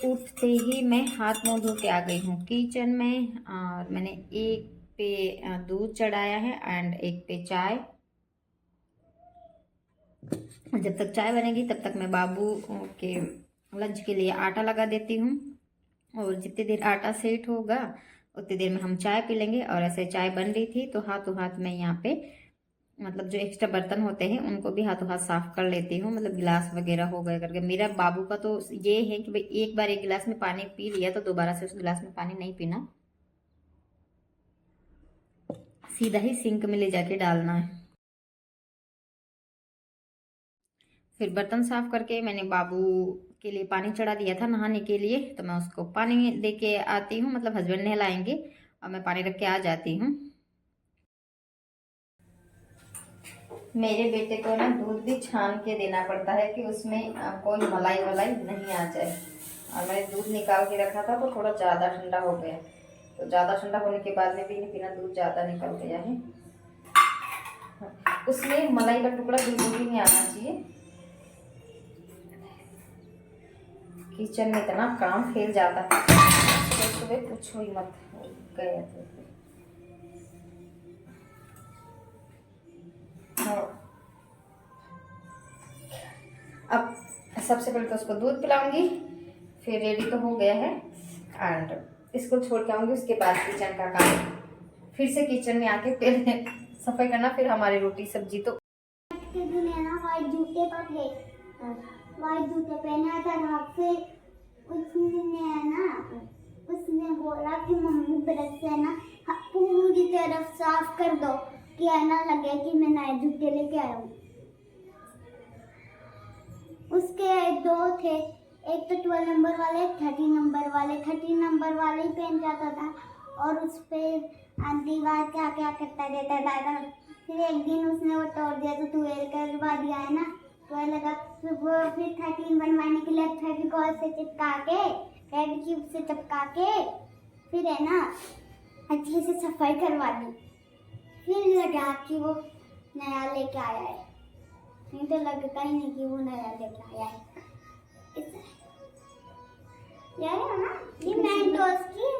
उठते ही मैं हाथ मुंह धो के आ गई हूँ किचन में। और मैंने एक पे दूध चढ़ाया है एंड एक पे चाय। जब तक चाय बनेगी तब तक मैं बाबू के लंच के लिए आटा लगा देती हूँ। और जितनी देर आटा सेट होगा उतनी देर में हम चाय पी लेंगे। और ऐसे चाय बन रही थी तो हाथों हाथ में यहाँ पे मतलब जो एक्स्ट्रा बर्तन होते हैं उनको भी हाथों हाथ साफ कर लेती हूँ। मतलब गिलास वगैरह हो गए करके। मेरा बाबू का तो ये है कि भाई एक बार एक गिलास में पानी पी लिया तो दोबारा से उस गिलास में पानी नहीं पीना, सीधा ही सिंक में ले जाके डालना है। फिर बर्तन साफ करके मैंने बाबू के लिए पानी चढ़ा दिया था नहाने के लिए, तो मैं उसको पानी दे के आती हूँ। मतलब हस्बैंड नहलाएंगे और मैं पानी रख के आ जाती हूँ। मेरे बेटे को ना दूध भी छान के देना पड़ता है कि उसमें कोई मलाई वलाई नहीं आ जाए। और मैंने दूध निकाल के रखा था तो थोड़ा ज़्यादा ठंडा हो गया, तो ज़्यादा ठंडा होने के बाद में भी नहीं पीना, दूध ज़्यादा निकल गया है। उसमें मलाई का टुकड़ा बिल्कुल भी नहीं आना चाहिए। किचन में इतना काम फैल जाता है तो सुबह पूछो ही मत। गए थे हाँ। अब सबसे पहले तो उसको दूध पिलाऊंगी, फिर रेडी तो हो गया है एंड इसको छोड़ के आऊंगी। उसके बाद किचन का काम, फिर से किचन में आके पहले सफाई करना, फिर हमारी रोटी सब्जी। तो वाइट जूते तो थे, वाइट जूते पहना था रात से। उसने है ना, उसने बोला कि मम्मी ब्रश से ना पूरी तरफ साफ कर दो कि ऐसा लगे कि मैं नए जूते लेके आया हूँ। उसके दो थे, एक तो 12 नंबर वाले, 13 नंबर वाले। 13 नंबर वाले ही पहन जाता था और उस पर दीवार क्या क्या करता रहता था। फिर एक दिन उसने वो तोड़ दिया तो 12 करवा दिया है ना, 12 लगा। फिर वो 13 बनवाने के लिए फेविकॉल से चिपका के, रेड क्यूब से चिपका के फिर है ना अच्छे से सफाई करवा दी। फिर लगा कि वो नया लेके आया है, नहीं तो लगता ही नहीं कि वो नया लेके आया है। यार है ना, ये मेंटोस की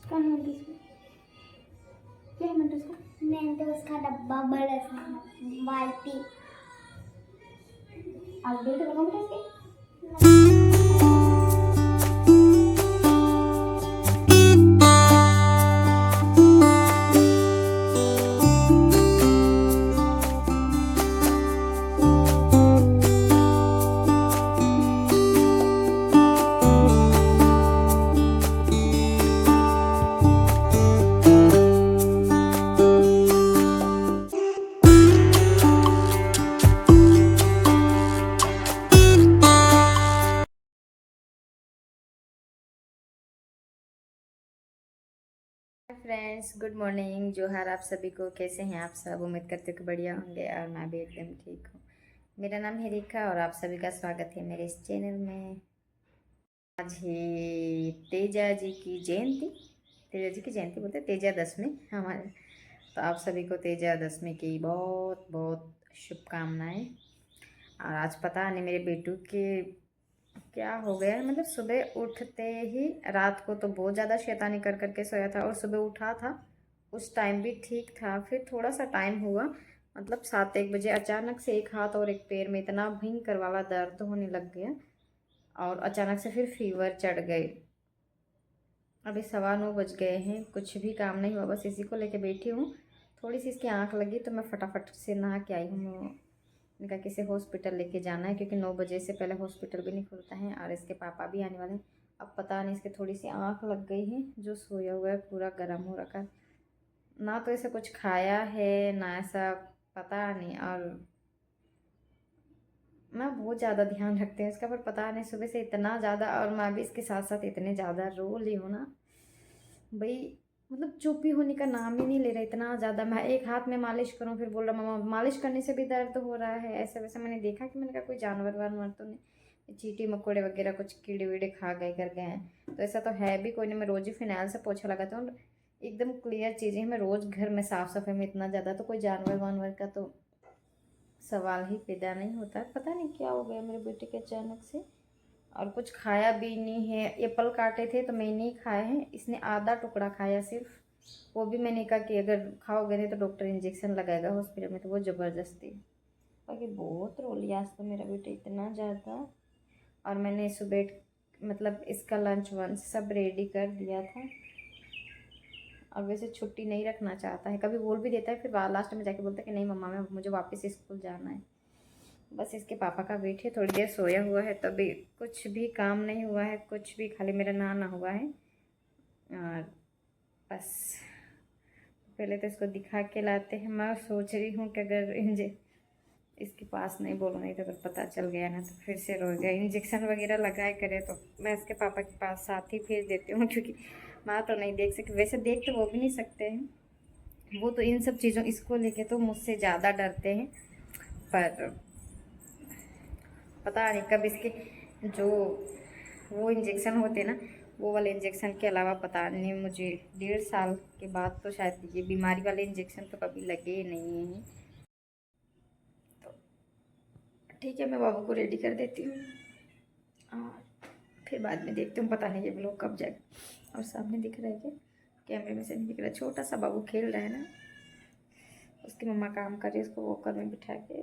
कौन मेंटोस की क्या मेंटोस का, मेंटोस का डब्बा बड़ा सा बाल्टी। आप डेट लगाओ बेटा इसकी। फ्रेंड्स, गुड मॉर्निंग, जोहार आप सभी को। कैसे हैं आप सब? उम्मीद करते हो कि बढ़िया होंगे और मैं भी एकदम ठीक हूँ। मेरा नाम है रेखा और आप सभी का स्वागत है मेरे इस चैनल में। आज है तेजा जी की जयंती। तेजा जी की जयंती बोलते हैं, तेजा दशमी हमारे। तो आप सभी को तेजा दशमी की बहुत बहुत शुभकामनाएं। और आज पता नहीं मेरे बेटू के क्या हो गया है, मतलब सुबह उठते ही, रात को तो बहुत ज़्यादा शैतानी कर करके सोया था और सुबह उठा था उस टाइम भी ठीक था। फिर थोड़ा सा टाइम हुआ, मतलब 7-1 बजे अचानक से एक हाथ और एक पैर में इतना भयंकर वाला दर्द होने लग गया और अचानक से फिर फीवर चढ़ गई। अभी 9:15 बज गए हैं, कुछ भी काम नहीं हुआ, बस इसी को लेके बैठी हूँ। थोड़ी सी इसकी आँख लगी तो मैं फटाफट से नहा के आई हूँ। मैंने कहा किसे हॉस्पिटल लेके जाना है क्योंकि 9 बजे से पहले हॉस्पिटल भी नहीं खुलता है और इसके पापा भी आने वाले हैं। अब पता नहीं इसके थोड़ी सी आँख लग गई है, जो सोया हुआ है पूरा गर्म हो रखा है। ना तो ऐसा कुछ खाया है ना ऐसा, पता नहीं। और मैं बहुत ज़्यादा ध्यान रखते हैं इसका, पर पता नहीं सुबह से इतना ज़्यादा, और मैं भी इसके साथ साथ इतने ज़्यादा रो ली हूँ ना भाई। मतलब चुप ही होने का नाम ही नहीं ले रहा, इतना ज़्यादा। मैं एक हाथ में मालिश करूँ फिर बोल रहा मामा मालिश करने से भी दर्द हो रहा है, ऐसे वैसे। मैंने देखा कि मैंने कहा कोई जानवर वानवर तो नहीं, चींटी मकोड़े वगैरह कुछ कीड़े वीड़े खा गए कर गए हैं, तो ऐसा तो है भी कोई नहीं। मैं रोज़ ही फिनाइल से पोछा लगाता हूँ, एकदम क्लियर चीज़ें। मैं रोज़ घर में साफ़ सफाई में इतना ज़्यादा, तो कोई जानवर वानवर का तो सवाल ही पैदा नहीं होता। पता नहीं क्या हो गया मेरे बेटे के अचानक से। और कुछ खाया भी नहीं है। एप्पल काटे थे तो मैंने ही खाए हैं, इसने आधा टुकड़ा खाया सिर्फ, वो भी मैंने कहा कि अगर खाओगे नहीं तो डॉक्टर इंजेक्शन लगाएगा हॉस्पिटल में, तो वो ज़बरदस्ती। बाकी बहुत रो लिया आज तो मेरा बेटा इतना ज़्यादा। और मैंने सुबह मतलब इसका लंच वंच सब रेडी कर दिया था। और वैसे छुट्टी नहीं रखना चाहता है, कभी बोल भी देता है, फिर लास्ट में जाके बोलता है कि नहीं मम्मा मैं मुझे वापस स्कूल जाना है। बस इसके पापा का वेट है, थोड़ी देर सोया हुआ है, तभी कुछ भी काम नहीं हुआ है, कुछ भी, खाली मेरा नहाना हुआ है। और बस पहले तो इसको दिखा के लाते हैं। मैं सोच रही हूँ कि अगर इसके पास नहीं बोलो, नहीं तो अगर पता चल गया ना तो फिर से रोएगा। इंजेक्शन वगैरह लगाए करे तो मैं इसके पापा के पास साथ ही भेज देती हूँ, क्योंकि माँ तो नहीं देख सकती। वैसे देख तो वो भी नहीं सकते हैं, वो तो इन सब चीज़ों इसको लेके तो मुझसे ज़्यादा डरते हैं। पर पता नहीं कब इसके जो वो इंजेक्शन होते ना, वो वाले इंजेक्शन के अलावा पता नहीं मुझे 1.5 साल के बाद तो शायद ये बीमारी वाले इंजेक्शन तो कभी लगे ही नहीं हैं। तो ठीक है, मैं बाबू को रेडी कर देती हूँ और फिर बाद में देखती हूँ। पता नहीं ये ब्लॉग कब जाएगा। और सामने दिख रहा है क्या, कैमरे में से नहीं दिख रहा, छोटा सा बाबू खेल रहा है ना, उसकी मम्मा काम कर रही है, उसको वॉकर में बिठा के।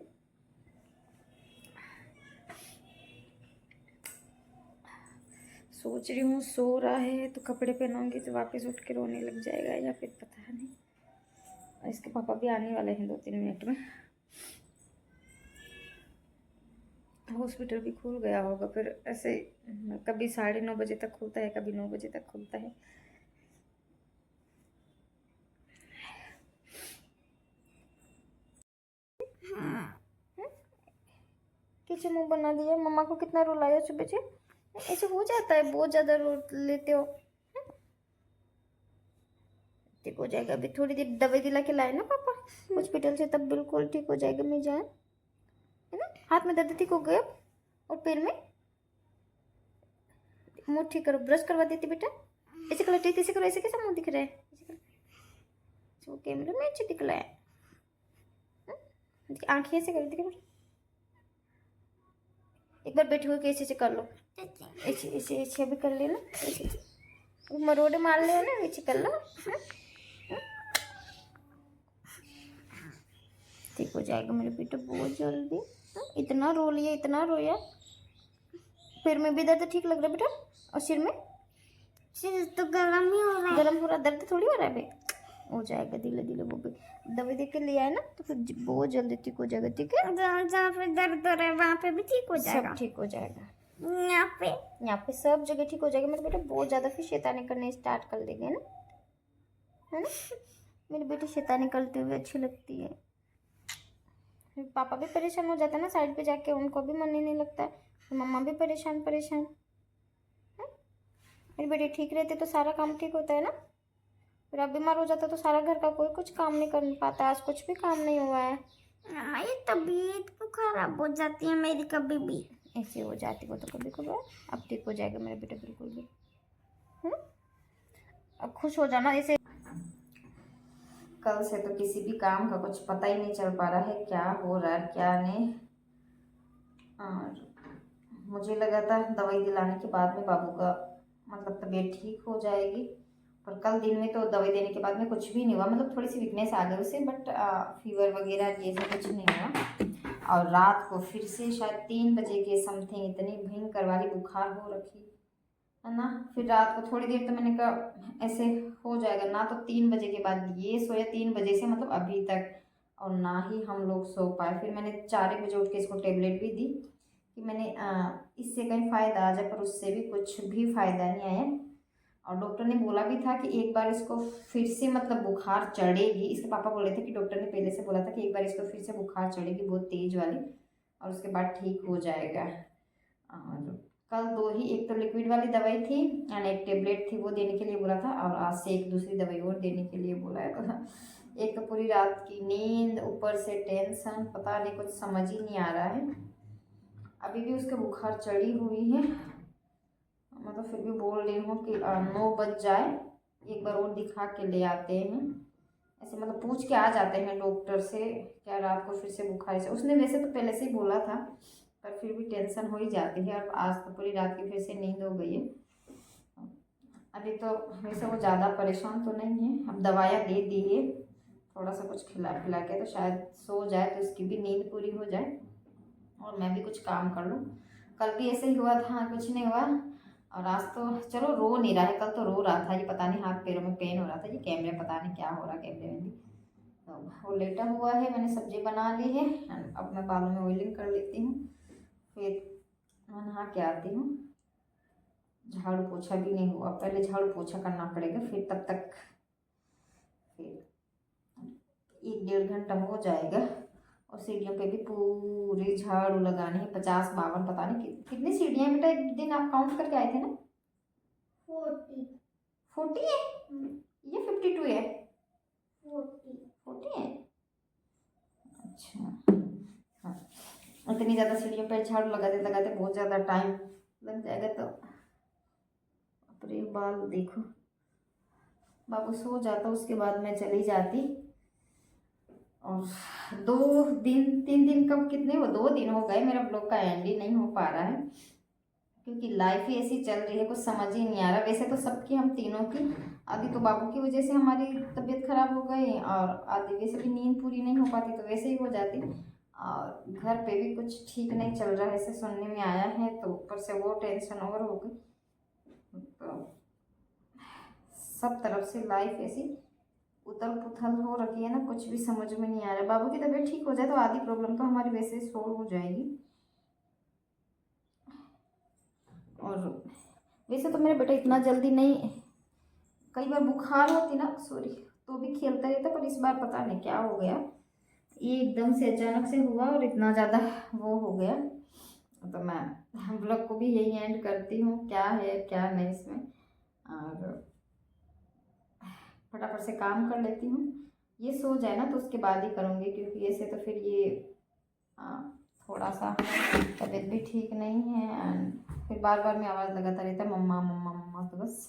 सोच रही हूँ सो रहा है तो कपड़े पहनाऊंगी तो वापस उठ के रोने लग जाएगा या फिर पता नहीं। और इसके पापा भी आने वाले हैं 2-3 मिनट में। हॉस्पिटल भी खुल गया होगा, फिर ऐसे कभी 9:30 बजे तक खुलता है, कभी 9 बजे तक खुलता है। कैसे मुंह बना दिया, मम्मा को कितना रुलाया सुबह से। ऐसे हो जाता है, बहुत ज़्यादा रो लेते हो। ठीक हो जाएगा, अभी थोड़ी देर दवाई दिला के लाए ना पापा हॉस्पिटल से, तब बिल्कुल ठीक हो जाएगा। मैं जाए है ना, हाथ में दर्द ठीक हो गया और पैर में। मुँह ठीक करो, ब्रश करवा देती बेटा, ऐसे करो, ठीक ऐसे करो, ऐसे कैसा मुँह दिख रहा है, वो कैमरे में अच्छे दिख रहा है। आँखें ऐसे कर दी, एक बार बैठे हुए कैसे से कर लो, ऐसे ऐसे ऐसे अभी कर लेना, ऐसे मरोड़े मार ले ना, ऐसे कर लो, ठीक हो जाएगा मेरे बेटा बहुत जल्दी। इतना रो लिया, इतना रोया। पैर में भी दर्द ठीक लग रहा है बेटा, और सिर में? सिर तो गर्म ही हो रहा है। गर्म हो रहा, दर्द थोड़ी हो रहा है भाई, हो जाएगा धीरे धीरे। वो भी दवाई दे के लिया है ना, तो फिर बहुत जल्दी ठीक हो जाएगा। ठीक है, जहाँ पे दर्द हो रहा है वहाँ पे भी ठीक हो जाएगा। सब ठीक हो जाएगा, यहाँ पे सब जगह ठीक हो जाएगा मेरे बेटा। बहुत ज़्यादा फिर शैतानी करने स्टार्ट कर देंगे ना, है ना। मेरे बेटे शैतानी करते हुए अच्छी लगती है। फिर पापा भी परेशान हो जाता है ना साइड पे जाके, उनको भी मन ही नहीं लगता है, मम्मा भी परेशान परेशान। मेरे बेटे ठीक रहते तो सारा काम ठीक होता है ना। फिर आप बीमार हो जाता तो सारा घर का कोई कुछ काम नहीं कर पाता। आज कुछ भी काम नहीं हुआ है। ये तबीयत तो खराब हो जाती है मेरी कभी भी, ऐसे हो जाती वो तो कभी कभार। अब ठीक हो जाएगा मेरा बेटा बिल्कुल भी। अब खुश हो जाना। ऐसे कल से तो किसी भी काम का कुछ पता ही नहीं चल पा रहा है, क्या हो रहा है क्या नहीं। और मुझे लगा था दवाई दिलाने के बाद में बाबू का मतलब तबीयत ठीक हो जाएगी, पर कल दिन में तो दवाई देने के बाद में कुछ भी नहीं हुआ। मतलब थोड़ी सी वीकनेस आ गई उसे, बट फीवर वगैरह ये सब कुछ नहीं हुआ। और रात को फिर से शायद 3 बजे के समथिंग इतनी भयंकर वाली बुखार हो रखी है ना। फिर रात को थोड़ी देर तो मैंने कहा ऐसे हो जाएगा ना, तो 3 बजे के बाद ये सोया, 3 बजे से मतलब अभी तक, और ना ही हम लोग सो पाए। फिर मैंने 4 बजे उठ के इसको टेबलेट भी दी कि मैंने इससे कहीं फ़ायदा आ जाए, पर उससे भी कुछ भी फ़ायदा नहीं आया। और डॉक्टर ने बोला भी था कि एक बार इसको फिर से मतलब बुखार चढ़ेगी। इसके पापा बोले थे कि डॉक्टर ने पहले से बोला था कि एक बार इसको फिर से बुखार चढ़ेगी बहुत तेज़ वाली, और उसके बाद ठीक हो जाएगा। और कल 2 ही, एक तो लिक्विड वाली दवाई थी एंड एक टेबलेट थी, वो देने के लिए बोला था, और आज से एक दूसरी दवाई और देने के लिए बोला है। तो एक तो पूरी रात की नींद, ऊपर से टेंशन, पता नहीं कुछ समझ ही नहीं आ रहा है। अभी भी उसके बुखार चढ़ी हुई है। मैं तो फिर भी बोल रही हूँ कि 9 बज जाए एक बार और दिखा के ले आते हैं। ऐसे मतलब पूछ के आ जाते हैं डॉक्टर से क्या रात को फिर से बुखार से। उसने वैसे तो पहले से ही बोला था पर फिर भी टेंशन हो ही जाती है। अब आज तो पूरी रात की फिर से नींद हो गई है। अभी तो वैसे वो ज़्यादा परेशान तो नहीं है, अब दवाइयाँ दे दी है, थोड़ा सा कुछ खिला पिला के तो शायद सो जाए, तो उसकी भी नींद पूरी हो जाए और मैं भी कुछ काम कर लूँ। कल भी ऐसे ही हुआ था, कुछ नहीं हुआ। और आज तो चलो रो नहीं रहा है, कल तो रो रहा था, ये पता नहीं हाथ पैरों में पेन हो रहा था, ये कैमरे पता नहीं क्या हो रहा कैमरे में भी। तो वो लेटा हुआ है, मैंने सब्जी बना ली है, अब मैं बालों में ऑयलिंग कर लेती हूँ, फिर मैं नहा के आती हूँ। झाड़ू पोछा भी नहीं हुआ, पहले झाड़ू पोछा करना पड़ेगा, फिर तब तक फिर 1-1.5 घंटा हो जाएगा। और सीढ़ियों पे भी पूरे झाड़ू लगाने हैं, 50-52 पता नहीं कितनी सीढ़ियाँ हैं बेटा, एक दिन आप काउंट करके आए थे ना? 40 है ये 52 है? 40 है। अच्छा हाँ, इतनी ज़्यादा सीढ़ियों पर झाड़ू लगाते लगाते बहुत ज़्यादा टाइम लग जाएगा। तो अपने बाल देखो, बाबू सो जाता उसके बाद मैं चली जाती। और 2 दिन 3 दिन कब कितने वो 2 दिन हो गए मेरा ब्लॉग का एंड ही नहीं हो पा रहा है, क्योंकि लाइफ ही ऐसी चल रही है, कुछ समझ ही नहीं आ रहा। वैसे तो सबकी हम तीनों की, आदि तो बाबू की वजह से हमारी तबीयत खराब हो गई, और आदि वैसे भी नींद पूरी नहीं हो पाती तो वैसे ही हो जाती। और घर पे भी कुछ ठीक नहीं चल रहा है ऐसे सुनने में आया है, तो ऊपर से वो टेंशन और हो गई। तो सब तरफ से लाइफ ऐसी उथल पुथल हो रखी है ना, कुछ भी समझ में नहीं आ रहा। बाबू की तबीयत ठीक हो जाए तो आधी प्रॉब्लम तो हमारी वैसे ही सॉल्व हो जाएगी। और वैसे तो मेरा बेटा इतना जल्दी नहीं, कई बार बुखार होती ना सॉरी तो भी खेलता रहता, पर इस बार पता नहीं क्या हो गया, ये एकदम से अचानक से हुआ और इतना ज़्यादा वो हो गया। तो मैं ब्लॉग को भी यही एंड करती हूँ, क्या है क्या नहीं इसमें, और फटाफट से काम कर लेती हूँ। ये सो जाए ना तो उसके बाद ही करूँगी, क्योंकि ऐसे तो फिर ये थोड़ा सा तबीयत भी ठीक नहीं है, एंड फिर बार बार में आवाज़ लगाता रहता है मम्मा मम्मा मम्मा, तो बस